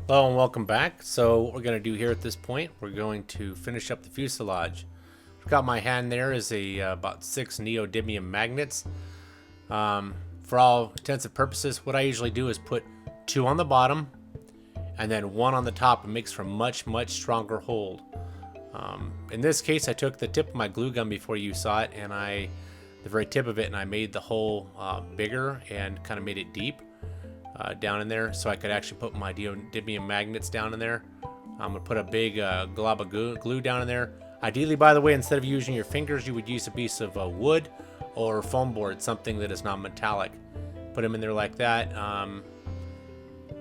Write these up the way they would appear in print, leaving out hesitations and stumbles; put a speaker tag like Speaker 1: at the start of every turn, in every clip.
Speaker 1: Hello and welcome back. So what we're going to do here at this point, we're going to finish up the fuselage. I've got my hand there is about 6 neodymium magnets. For all intensive purposes, what I usually do is put 2 on the bottom and then 1 on the top. It makes for much stronger hold. In this case, I took the tip of my glue gun before you saw it, and the very tip of it, and I made the hole bigger and kind of made it deep. Down in there, so I could actually put my neodymium magnets down in there. I'm gonna put a big glob of glue down in there. Ideally, by the way, instead of using your fingers, you would use a piece of wood or foam board, something that is not metallic. Put them in there like that.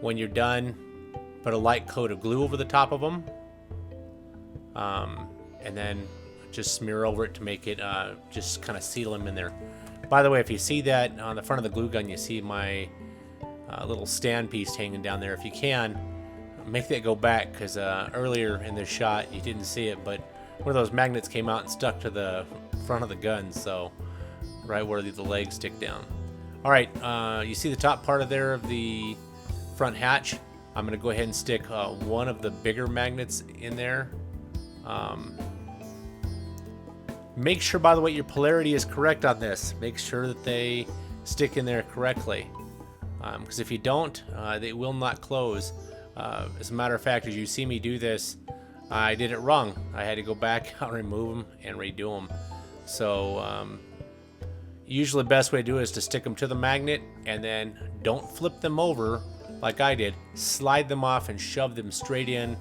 Speaker 1: When you're done, put a light coat of glue over the top of them, and then just smear over it to make it just kind of seal them in there. By the way, if you see that on the front of the glue gun, you see my little stand piece hanging down there. If you can, make that go back, because earlier in this shot you didn't see it, but one of those magnets came out and stuck to the front of the gun, so right where the legs stick down. Alright, you see the top part of there of the front hatch. I'm going to go ahead and stick one of the bigger magnets in there. Make sure, by the way, your polarity is correct on this. Make sure that they stick in there correctly. Because if you don't, they will not close. As a matter of fact, as you see me do this, I did it wrong. I had to go back out, remove them, and redo them. So usually the best way to do it is to stick them to the magnet, and then don't flip them over like I did. Slide them off and shove them straight in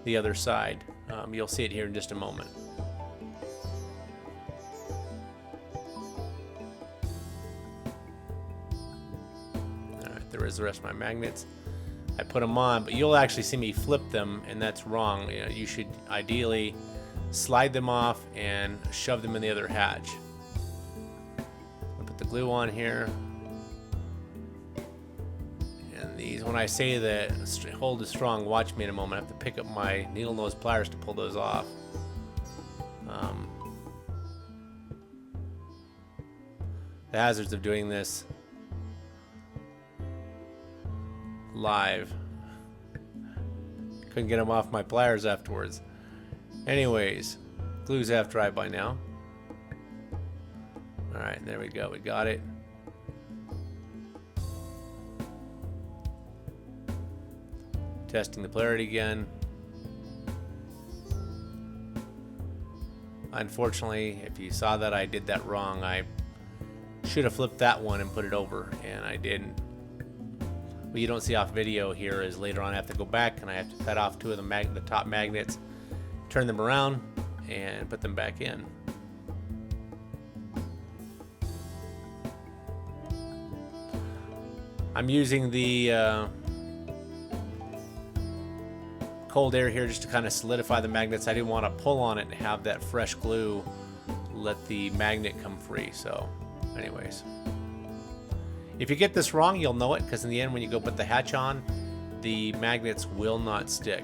Speaker 1: the other side. You'll see it here in just a moment. There is the rest of my magnets. I put them on, but you'll actually see me flip them, and that's wrong. You should ideally slide them off and shove them in the other hatch. I'll put the glue on here. And these, when I say that hold is strong, watch me in a moment. I have to pick up my needle nose pliers to pull those off. The hazards of doing this live. Couldn't get them off my pliers afterwards. Anyways, glue's half dry by now. Alright, there we go. We got it. Testing the polarity again. Unfortunately, if you saw that, I did that wrong. I should have flipped that one and put it over, and I didn't. What you don't see off video here is later on I have to go back and I have to cut off 2 of the top magnets, turn them around, and put them back in. I'm using the cold air here just to kind of solidify the magnets. I didn't want to pull on it and have that fresh glue let the magnet come free. So anyways, if you get this wrong, you'll know it, because in the end, when you go put the hatch on, the magnets will not stick.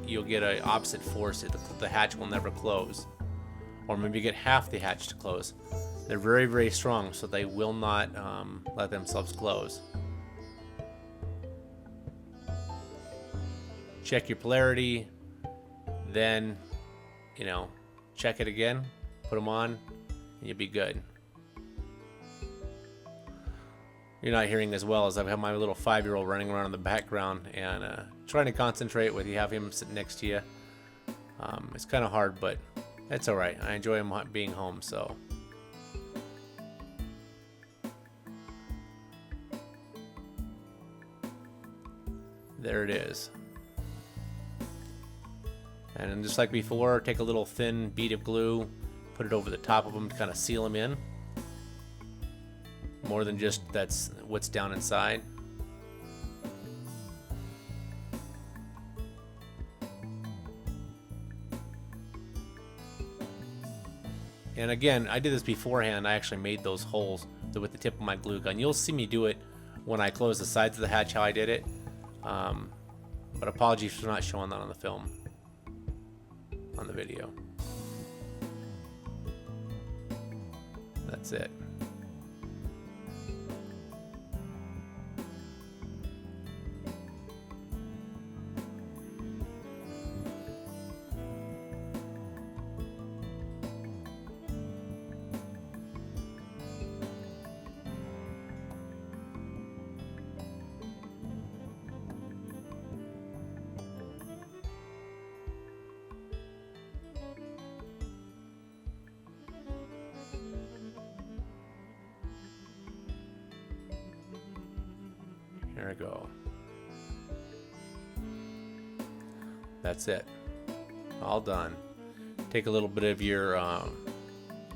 Speaker 1: You'll get an opposite force. The hatch will never close. Or maybe you get half the hatch to close. They're very strong, so they will not let themselves close. Check your polarity, then, check it again, put them on, and you'll be good. You're not hearing as well as I've had my little 5-year-old running around in the background and trying to concentrate with you, have him sitting next to you. It's kind of hard, but it's all right. I enjoy him being home, so. There it is. And just like before, take a little thin bead of glue, put it over the top of them to kind of seal them in. More than just that's what's down inside. And again, I did this beforehand. I actually made those holes with the tip of my glue gun. You'll see me do it when I close the sides of the hatch how I did it. But apologies for not showing that on the film, on the video. That's it. There we go. That's it. All done. Take a little bit of your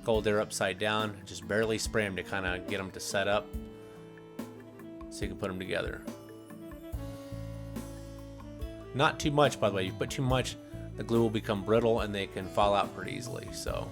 Speaker 1: cold air upside down, just barely spray them to kind of get them to set up so you can put them together. Not too much, by the way. If you put too much, the glue will become brittle and they can fall out pretty easily. So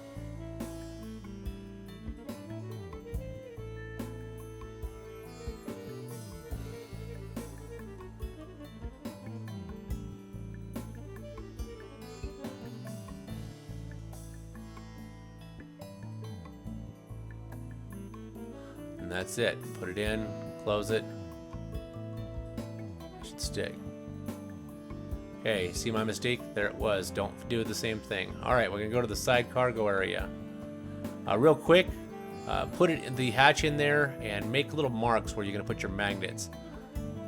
Speaker 1: and that's it. Put it in, close it. It should stick. Okay, see my mistake? There it was. Don't do the same thing. Alright, we're going to go to the side cargo area. Real quick, put it in the hatch in there and make little marks where you're going to put your magnets.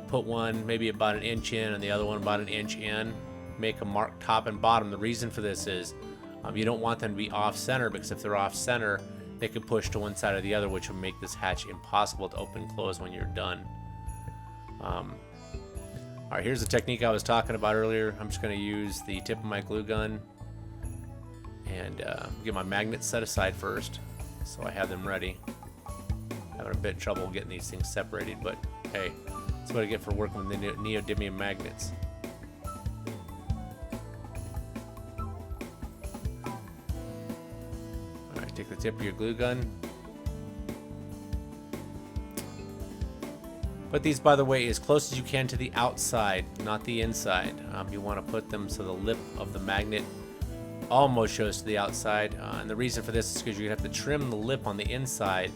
Speaker 1: Put one maybe about an inch in and the other one about an inch in. Make a mark top and bottom. The reason for this is you don't want them to be off center, because if they're off center, they can push to one side or the other, which will make this hatch impossible to open and close when you're done. Alright, here's the technique I was talking about earlier. I'm just going to use the tip of my glue gun and get my magnets set aside first, so I have them ready. Having a bit of trouble getting these things separated, but hey, that's what I get for working with the neodymium magnets. Alright, take the tip of your glue gun. Put these, by the way, as close as you can to the outside, not the inside. You want to put them so the lip of the magnet almost shows to the outside. And the reason for this is because you have to trim the lip on the inside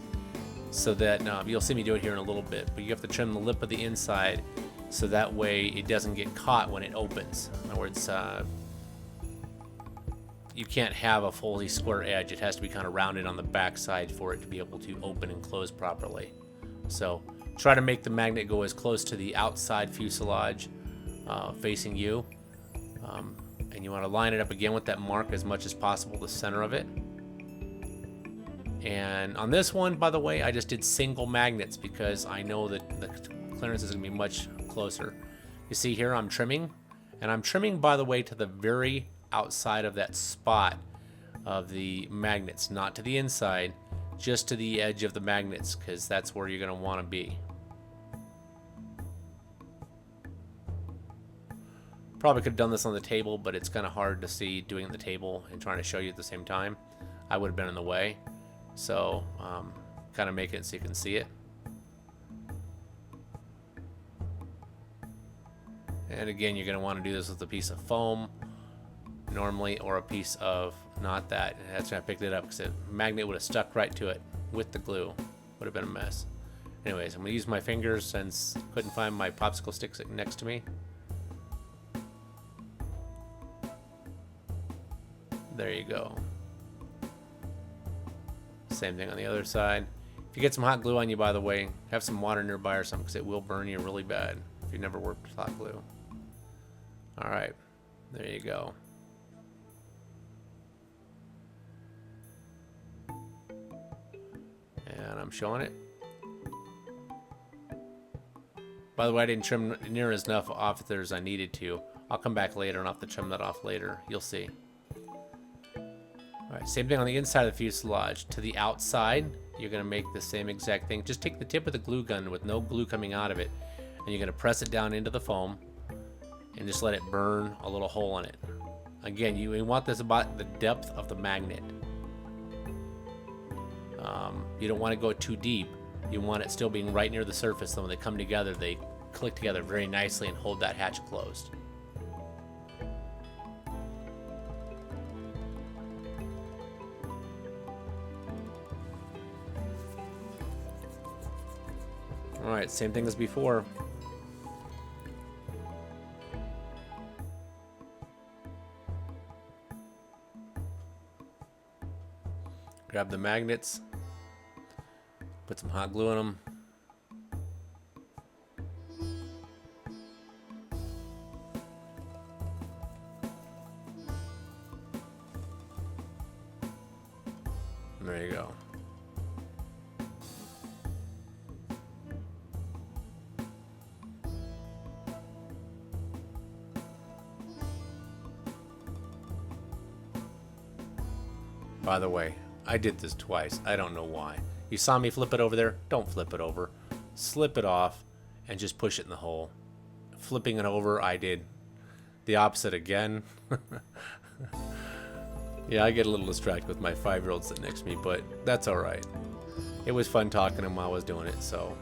Speaker 1: so that, you'll see me do it here in a little bit, but you have to trim the lip of the inside so that way it doesn't get caught when it opens. In other words, you can't have a fully square edge. It has to be kind of rounded on the back side for it to be able to open and close properly. So try to make the magnet go as close to the outside fuselage facing you. And you want to line it up again with that mark as much as possible, the center of it. And on this one, by the way, I just did single magnets because I know that the clearance is going to be much closer. You see here I'm trimming, and I'm trimming, by the way, to the very outside of that spot of the magnets, not to the inside, just to the edge of the magnets, because that's where you're going to want to be. Probably could have done this on the table, but it's kind of hard to see doing it at the table and trying to show you at the same time. I would have been in the way. So kind of make it so you can see it. And again, you're going to want to do this with a piece of foam normally, or a piece of, not that. That's when I picked it up because the magnet would have stuck right to it with the glue. Would have been a mess. Anyways, I'm going to use my fingers since I couldn't find my popsicle stick sitting next to me. There you go. Same thing on the other side. If you get some hot glue on you, by the way, have some water nearby or something, because it will burn you really bad if you've never worked with hot glue. Alright, there you go. And I'm showing it. By the way, I didn't trim near enough off there as I needed to. I'll come back later and I'll have to trim that off later. You'll see. Alright, same thing on the inside of the fuselage. To the outside, you're going to make the same exact thing. Just take the tip of the glue gun with no glue coming out of it, and you're going to press it down into the foam and just let it burn a little hole in it. Again, you want this about the depth of the magnet. You don't want to go too deep. You want it still being right near the surface, so when they come together, they click together very nicely and hold that hatch closed. Alright, same thing as before. Grab the magnets, put some hot glue in them. And there you go. By the way, I did this twice. I don't know why. You saw me flip it over there? Don't flip it over. Slip it off and just push it in the hole. Flipping it over, I did the opposite again. Yeah, I get a little distracted with my 5-year-old sitting next to me, but that's alright. It was fun talking to him while I was doing it, so.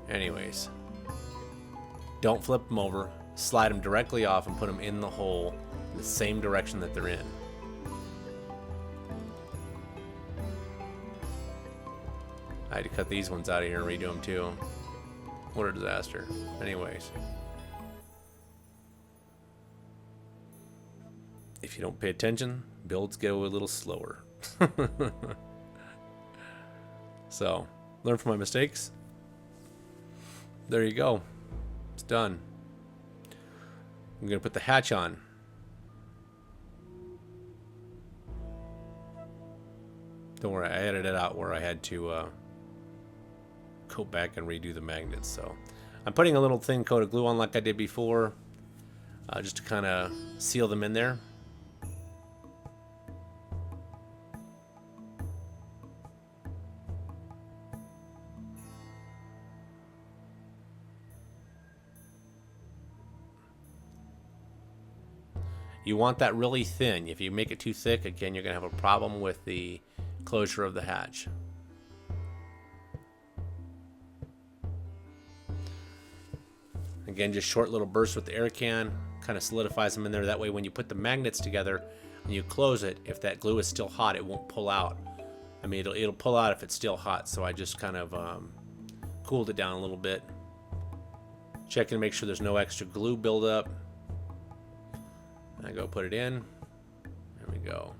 Speaker 1: Anyways. Don't flip them over. Slide them directly off and put them in the hole in the same direction that they're in. I had to cut these ones out of here and redo them too. What a disaster. Anyways. If you don't pay attention, builds go a little slower. So, learn from my mistakes. There you go. It's done. I'm going to put the hatch on. Don't worry, I edited it out where I had to go back and redo the magnets. So I'm putting a little thin coat of glue on like I did before, just to kind of seal them in there. You want that really thin. If you make it too thick, again, you're going to have a problem with the closure of the hatch. Again, just short little bursts with the air can, kind of solidifies them in there. That way when you put the magnets together and you close it, if that glue is still hot, it won't pull out. I mean, it'll pull out if it's still hot, so I just kind of cooled it down a little bit. Checking to make sure there's no extra glue buildup. I go put it in. There we go.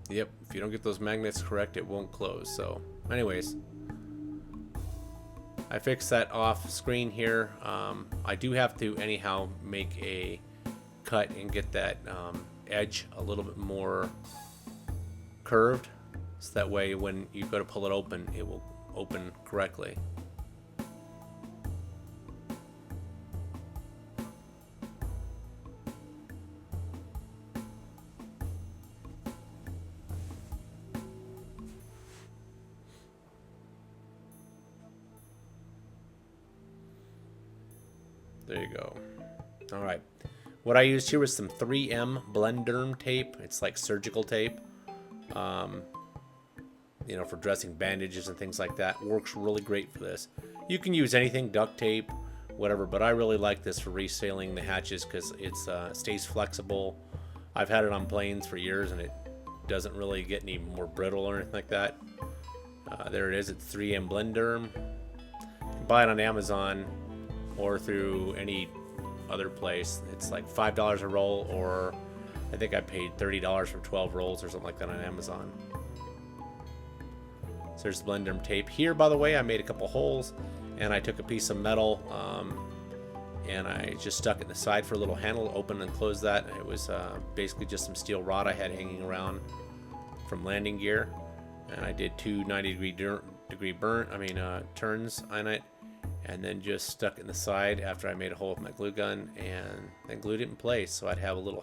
Speaker 1: Yep, if you don't get those magnets correct, it won't close. So, anyways, I fixed that off screen here. I do have to anyhow make a cut and get that edge a little bit more curved, so that way when you go to pull it open, it will open correctly. There you go. All right. What I used here was some 3M Blenderm tape. It's like surgical tape, you know, for dressing bandages and things like that. Works really great for this. You can use anything, duct tape, whatever, but I really like this for resealing the hatches because it's stays flexible. I've had it on planes for years and it doesn't really get any more brittle or anything like that. There it is. It's 3M Blenderm. You can buy it on Amazon or through any other place. It's like $5 a roll, or I think I paid $30 for 12 rolls or something like that on Amazon. So there's the Blenderm tape. Here, by the way, I made a couple holes and I took a piece of metal and I just stuck it in the side for a little handle, open and close that. It was basically just some steel rod I had hanging around from landing gear, and I did two 90-degree turns on it, and then just stuck it in the side after I made a hole with my glue gun, and then glued it in place so I'd have a little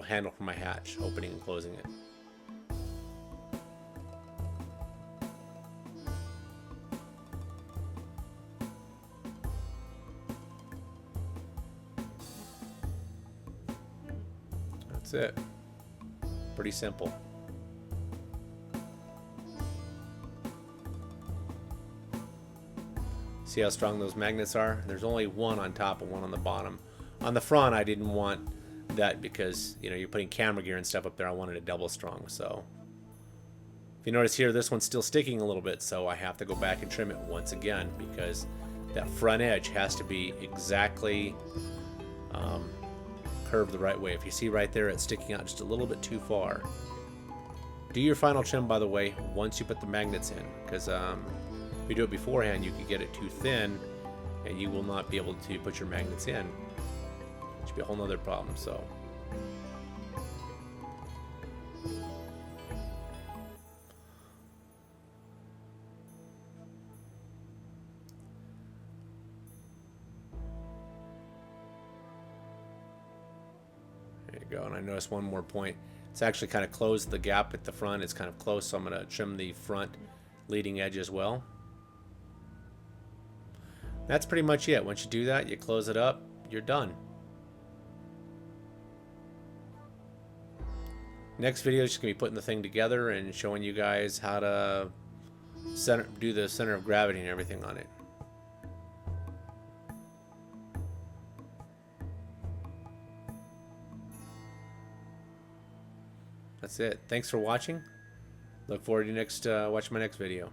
Speaker 1: handle for my hatch, opening and closing it. That's it. Pretty simple. See how strong those magnets are? There's only one on top and one on the bottom. On the front, I didn't want that because, you know, you're putting camera gear and stuff up there. I wanted it double strong. So if you notice here, this one's still sticking a little bit, so I have to go back and trim it once again because that front edge has to be exactly curved the right way. If you see right there, it's sticking out just a little bit too far. Do your final trim, by the way, once you put the magnets in, because if you do it beforehand, you could get it too thin and you will not be able to put your magnets in. It should be a whole nother problem. So go. And I noticed one more point. It's actually kind of closed the gap at the front. It's kind of close, so I'm going to trim the front leading edge as well. That's pretty much it. Once you do that, you close it up, you're done. Next video is just going to be putting the thing together and showing you guys how to do the center of gravity and everything on it. That's it. Thanks for watching. Look forward to watching my next video.